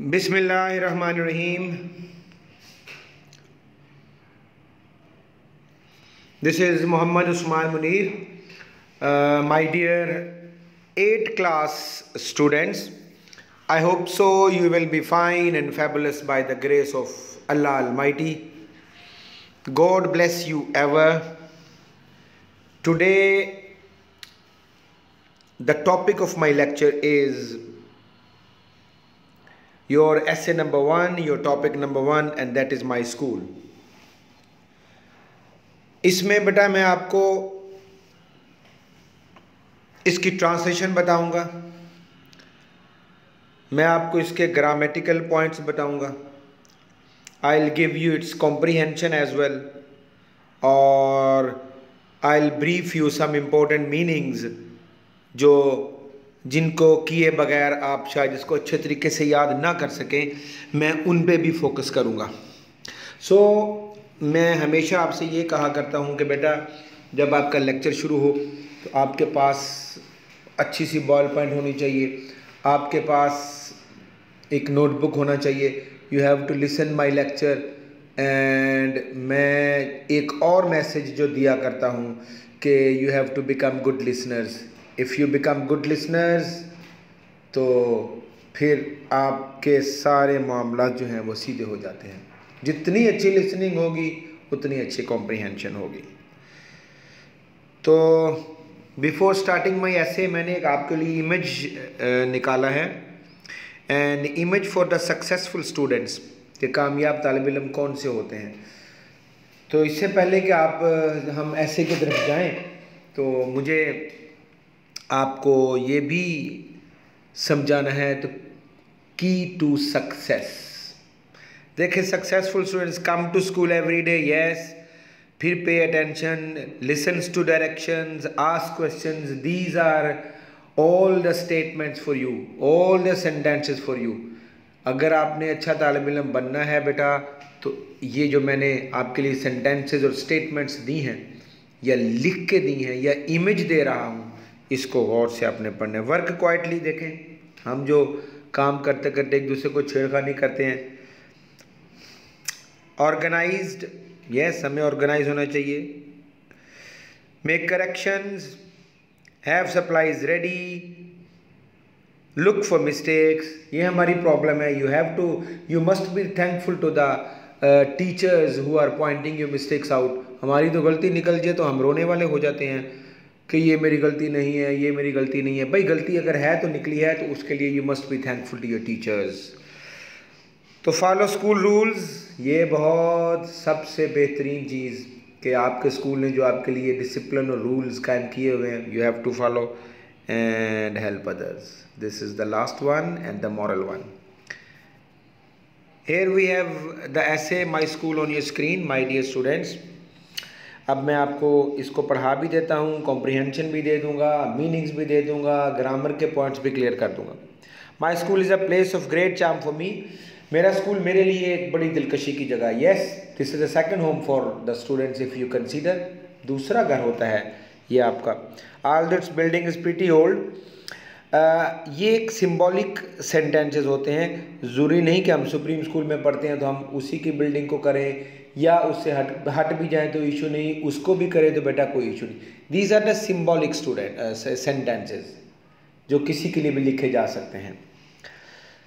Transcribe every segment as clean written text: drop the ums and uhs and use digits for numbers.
Bismillahirrahmanirrahim. This is Muhammad Usman Munir. My dear 8th class students, I hope so you will be fine and fabulous by the grace of Allah Almighty. God bless you ever. Today, the topic of my lecture is your essay number 1, your topic number 1, and that is my school. इसमें बेटा मैं आपको इसकी translation बताऊंगा, मैं आपको इसके grammatical points बताऊंगा, I'll give you its comprehension as well, और I'll brief you some important meanings जिनको किए बगैर आप शायद इसको अच्छे तरीके से याद ना कर सकें, मैं उन पे भी फोकस करूँगा। मैं हमेशा आपसे ये कहा करता हूँ कि बेटा जब आपका लेक्चर शुरू हो तो आपके पास अच्छी सी बॉल पॉइंट होनी चाहिए, आपके पास एक नोटबुक होना चाहिए। You have to listen my lecture. And मैं एक और मैसेज जो दिया करता हूँ कि you have to become good listeners. If you become good listeners तो फिर आपके सारे मामला जो हैं वो सीधे हो जाते हैं। जितनी अच्छी लिसनिंग होगी उतनी अच्छी कॉम्प्रिहेंशन होगी। तो बिफोर स्टार्टिंग माई ऐसे मैंने एक आपके लिए इमेज निकाला है, and image for the successful students, कि कामयाब तालिब इल्म कौन से होते हैं। तो इससे पहले कि हम ऐसे की तरफ जाएं तो मुझे आपको ये भी समझाना है तो की टू सक्सेस। देखिए, successful students come to school every day, yes, फिर pay attention, listens to directions, ask questions, these are all the statements for you, all the sentences for you. अगर आपने अच्छा तालिब इल्म बनना है बेटा तो ये जो मैंने आपके लिए सेंटेंसेस और स्टेटमेंट्स दी हैं या लिख के दी हैं या इमेज दे रहा हूँ, इसको गौर से आपने पढ़ना है। Work quietly. देखें, हम जो काम करते करते एक दूसरे को छेड़खानी करते हैं। ऑर्गेनाइज्ड, यस, हमें ऑर्गेनाइज होना चाहिए। Make corrections, have supplies ready, look for mistakes. ये हमारी प्रॉब्लम है। You must be thankful to the teachers who are pointing you mistakes out. हमारी तो गलती निकल जाए तो हम रोने वाले हो जाते हैं कि ये मेरी गलती नहीं है, ये मेरी गलती नहीं है। भाई, गलती अगर है तो निकली है, तो उसके लिए you must be thankful to your teachers. तो फॉलो स्कूल रूल्स, ये बहुत सबसे बेहतरीन चीज़ कि आपके स्कूल ने जो आपके लिए डिसिप्लिन और रूल्स कायम किए हुए हैं, you have to follow and help others. This is the last one and the moral one. Here we have the essay My School on your screen, my dear students. अब मैं आपको इसको पढ़ा भी देता हूँ, कॉम्प्रिहेंशन भी दे दूँगा, मीनिंग्स भी दे दूँगा, ग्रामर के पॉइंट्स भी क्लियर कर दूँगा। माई school is a place of great charm for me. मेरा स्कूल मेरे लिए एक बड़ी दिलकशी की जगह है। Yes, this is a second home for the students if you consider. दूसरा घर होता है ये आपका। All this building is pretty old. ये एक सिंबॉलिक सेंटेंसेस होते हैं। ज़रूरी नहीं कि हम सुप्रीम स्कूल में पढ़ते हैं तो हम उसी की बिल्डिंग को करें, या उससे हट भी जाएं तो इशू नहीं, उसको भी करें तो बेटा कोई इशू नहीं। These are the symbolic sentences जो किसी के लिए भी लिखे जा सकते हैं।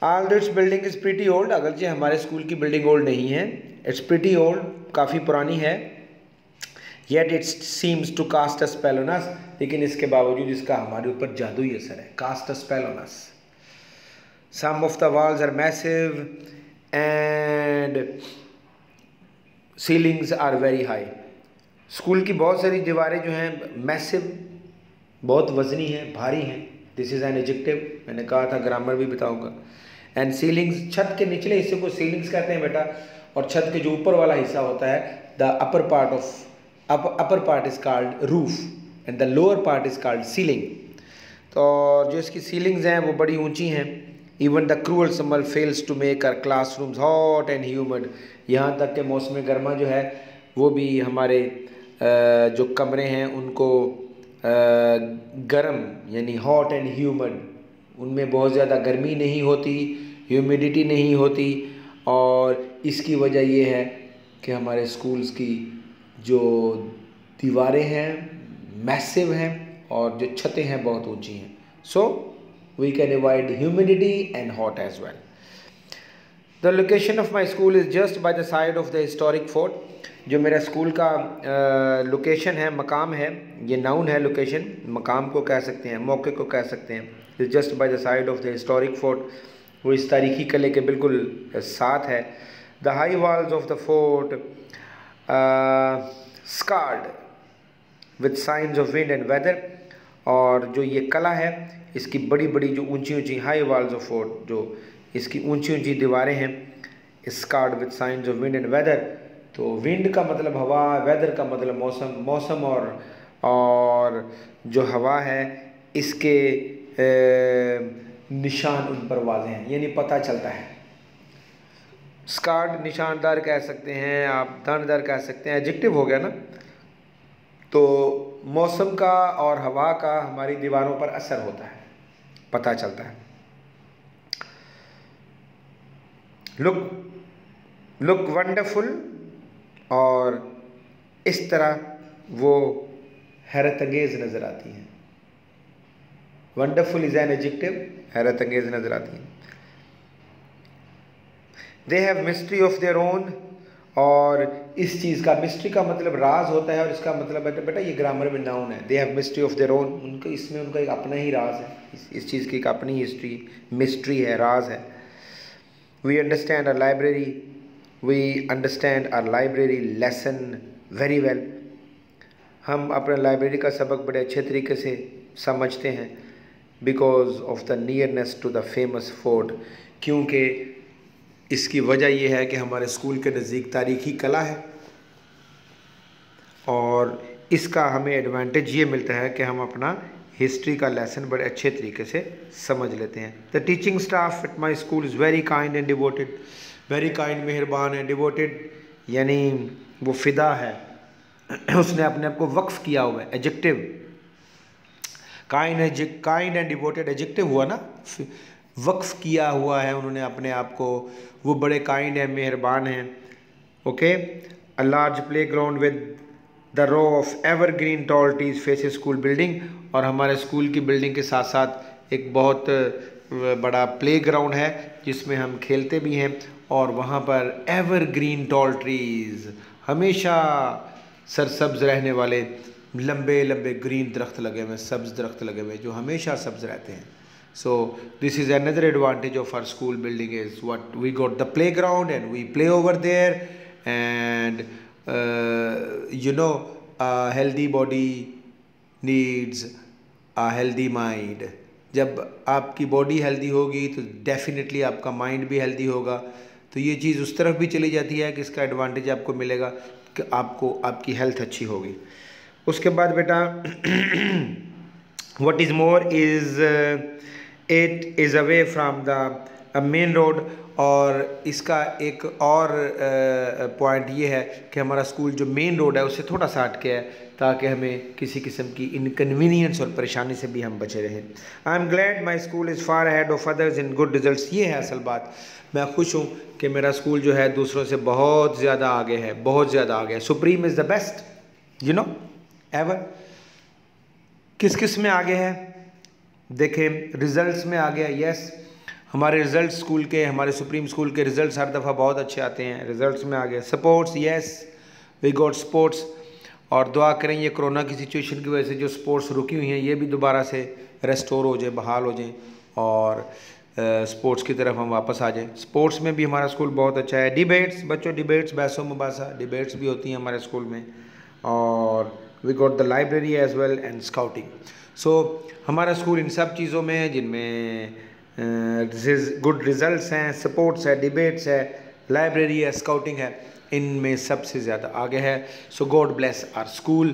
All this building is pretty old. अगरचे हमारे स्कूल की बिल्डिंग ओल्ड नहीं है, इट्स प्रीटी ओल्ड, काफ़ी पुरानी है। Yet it seems to cast a spell on us, लेकिन इसके बावजूद इसका हमारे ऊपर जादुई असर है। Cast a spell on us. Some of the walls are massive and ceilings are very high. School की बहुत सारी दीवारें जो हैं मैसिव, बहुत वजनी हैं, भारी हैं। दिस इज़ एन एडजेक्टिव, मैंने कहा था, ग्रामर भी बताऊंगा। एंड सीलिंग्स, छत के निचले हिस्से को सीलिंग्स कहते हैं बेटा, और छत के जो ऊपर वाला हिस्सा होता है, the upper part is called roof and the lower part is called ceiling. तो जो इसकी सीलिंग्स हैं वो बड़ी ऊंची हैं। Even the cruel summer fails to make our classrooms hot and humid. यहाँ तक कि मौसम गर्मा जो है वो भी हमारे जो कमरे हैं उनको गर्म, यानी हॉट एंड ह्यूमिड, उनमें बहुत ज़्यादा गर्मी नहीं होती ह्यूमिडिटी नहीं होती, और इसकी वजह ये है कि हमारे स्कूल्स की जो दीवारें हैं मैसिव हैं और जो छतें हैं बहुत ऊंची हैं. So we can avoid humidity and hot as well. The location of my school is just by the side of the historic fort. जो मेरा स्कूल का लोकेशन है, मकाम है, ये नाउन है लोकेशन, मकाम को कह सकते हैं, मौके को कह सकते हैं. Is just by the side of the historic fort. वो इस तारीखी किले के बिल्कुल साथ है. The high walls of the fort scarred with signs of wind and weather. और जो ये कला है, इसकी बड़ी बड़ी जो ऊंची ऊंची हाई वॉल्स ऑफ फोर्ट, जो इसकी ऊंची ऊंची दीवारें हैं, scarred with signs of wind and weather. तो विंड का मतलब हवा, वेदर का मतलब मौसम. मौसम और जो हवा है इसके निशान उन पर वाज़ेह हैं, यानी पता चलता है. स्कार्ड निशानदार कह सकते हैं आप, दानेदार कह सकते हैं, एडजेक्टिव हो गया ना. तो मौसम का और हवा का हमारी दीवारों पर असर होता है, पता चलता है. लुक वंडरफुल, और इस तरह वो हैरत अंगेज़ नज़र आती हैं. वंडरफुल इज़ एन एडजेक्टिव, हैरत अंगेज़ नज़र आती हैं. They have mystery of their own. और इस चीज़ का, मिस्ट्री का मतलब राज होता है, और इसका मतलब है बेटा ये ग्रामर में नाउन है. They have mystery of their own. उनका इसमें उनका एक अपना ही राज है. इस चीज़ की एक अपनी हिस्ट्री, मिस्ट्री है, राज है. We understand our library. We understand our library lesson very well. हम अपने लाइब्रेरी का सबक बड़े अच्छे तरीके से समझते हैं. Because of the nearness to the famous fort. क्योंकि इसकी वजह यह है कि हमारे स्कूल के नज़दीक तारीखी कला है, और इसका हमें एडवांटेज ये मिलता है कि हम अपना हिस्ट्री का लेसन बड़े अच्छे तरीके से समझ लेते हैं. The teaching staff at my school is very kind and devoted. Very kind मेहरबान है, डिवोटेड यानी वो फ़िदा है, उसने अपने आप को वक्फ किया हुआ है. Adjective kind and devoted adjective हुआ ना, वक्फ किया हुआ है उन्होंने अपने आप को. वो बड़े काइंड हैं, मेहरबान हैं. Okay. A large playground with the row of evergreen tall trees faces school building. और हमारे स्कूल की बिल्डिंग के साथ साथ एक बहुत बड़ा प्ले ग्राउंड है जिसमें हम खेलते भी हैं. और वहाँ पर एवरग्रीन टॉल ट्रीज़, हमेशा सरसब्ज रहने वाले लंबे लंबे ग्रीन दरख्त लगे हुए, सब्ज़ दरख्त लगे हुए जो हमेशा सब्ज़ रहते हैं. So this is another advantage of our school building is what we got the playground and we play over there, and a healthy body needs a healthy mind. जब आपकी बॉडी हेल्दी होगी तो डेफिनेटली आपका mind भी healthy होगा. तो ये चीज़ उस तरफ भी चली जाती है कि इसका एडवांटेज आपको मिलेगा कि आपको आपकी हेल्थ अच्छी होगी. उसके बाद बेटा what is more is it is away from the main road. और इसका एक और पॉइंट ये है कि हमारा स्कूल जो मेन रोड है उससे थोड़ा सा हट के है, ताकि हमें किसी किस्म की इनकन्वीनियंस और परेशानी से भी हम बचे रहें. I am glad my school is far ahead of others in good results. ये है असल बात. मैं खुश हूँ कि मेरा स्कूल जो है दूसरों से बहुत ज़्यादा आगे है, बहुत ज़्यादा आगे है. Supreme is the best ever. किस किस में आगे है देखें, रिज़ल्ट्स में आ गया. यस, हमारे रिज़ल्ट स्कूल के, हमारे सुप्रीम स्कूल के रिज़ल्ट्स हर दफ़ा बहुत अच्छे आते हैं. रिज़ल्ट्स में आ गया. Sports, yes we got sports. और दुआ करें ये कोरोना की सिचुएशन की वजह से जो स्पोर्ट्स रुकी हुई हैं ये भी दोबारा से रेस्टोर हो जाए, बहाल हो जाएँ, और स्पोर्ट्स की तरफ हम वापस आ जाएँ. स्पोर्ट्स में भी हमारा स्कूल बहुत अच्छा है. डिबेट्स, बच्चों डिबेट्स, बहसों मुबासा डिबेट्स भी होती हैं हमारे स्कूल में. और we got the library as well and scouting. So हमारा स्कूल इन सब चीज़ों में है जिनमें गुड रिजल्ट्स हैं, स्पोर्ट्स है, डिबेट्स है, लाइब्रेरी है, स्काउटिंग है, इनमें सबसे ज़्यादा आगे है. So God bless our school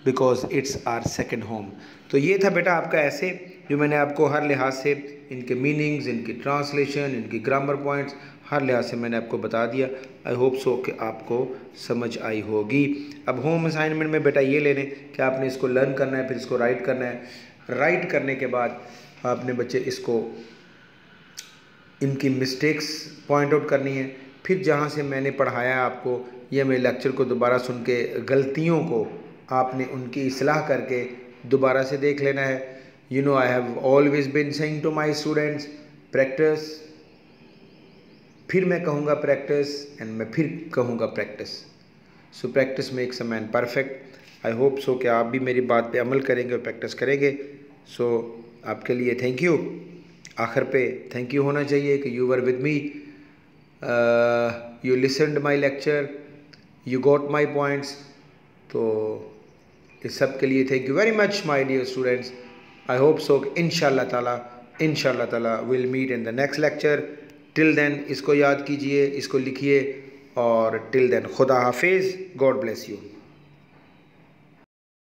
because it's our second home. तो ये था बेटा आपका ऐसे, जो मैंने आपको हर लिहाज से इनके मीनिंग्स, इनकी ट्रांसलेशन, इनकी ग्रामर पॉइंट्स, हर लिहाज से मैंने आपको बता दिया. आई होप सो कि आपको समझ आई होगी. अब होम असाइनमेंट में बेटा ये ले लें कि आपने इसको लर्न करना है, फिर इसको राइट करना है. राइट करने के बाद आपने बच्चे इसको इनकी मिस्टेक्स पॉइंट आउट करनी है, फिर जहाँ से मैंने पढ़ाया आपको या मेरे लेक्चर को दोबारा सुन के गलतियों को आपने उनकी इस्लाह करके दोबारा से देख लेना है। You know I have always been saying to my students practice, फिर मैं कहूँगा प्रैक्टिस एंड मैं फिर कहूँगा practice. So practice makes a man perfect. I hope so कि आप भी मेरी बात पे अमल करेंगे और प्रैक्टिस करेंगे। सो आपके लिए थैंक यू। आखिर पे थैंक यू होना चाहिए कि you were with me, you listened my lecture, you got my points. तो इस सब के लिए thank you very much my dear students. I hope so इंशाल्लाह ताला will meet in the next lecture. Till then इसको याद कीजिए, इसको लिखिए, और टिल देन खुदा हाफिज़, गॉड ब्लेस यू।